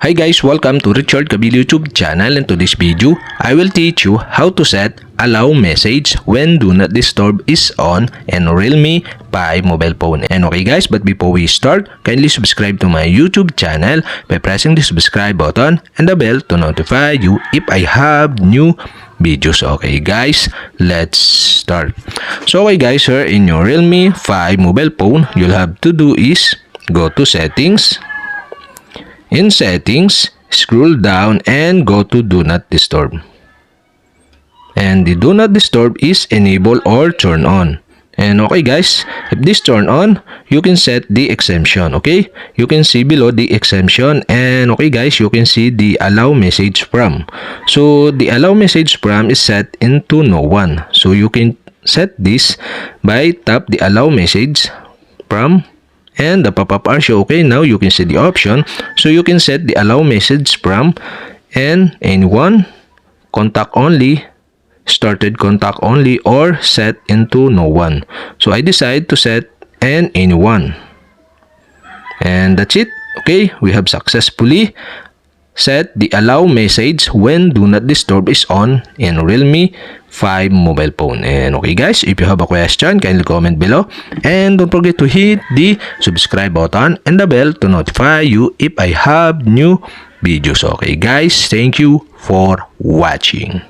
Hi guys, welcome to Richard Cabile YouTube channel, and to this video, I will teach you how to set allow message when do not disturb is on in Realme 5 mobile phone. And okay guys, but before we start, kindly subscribe to my YouTube channel by pressing the subscribe button and the bell to notify you if I have new videos. Okay guys, let's start. So okay guys, here in your Realme 5 mobile phone, you'll have to do is go to settings. In settings, scroll down and go to do not disturb. And the do not disturb is enable or turn on. And okay guys, if this turn on, you can set the exemption. Okay, you can see below the exemption, and okay guys, you can see the allow message from. So the allow message from is set into no one. So you can set this by tap the allow message from, and the pop-up are show. Okay, now you can see the option. So you can set the allow message from and anyone, contact only, started contact only, or set into no one. So I decide to set and anyone, and that's it. Okay, we have successfully set the allow message when do not disturb is on in Realme 5 mobile phone. And okay guys, if you have a question, kindly comment below, and don't forget to hit the subscribe button and the bell to notify you if I have new videos. Okay guys, thank you for watching.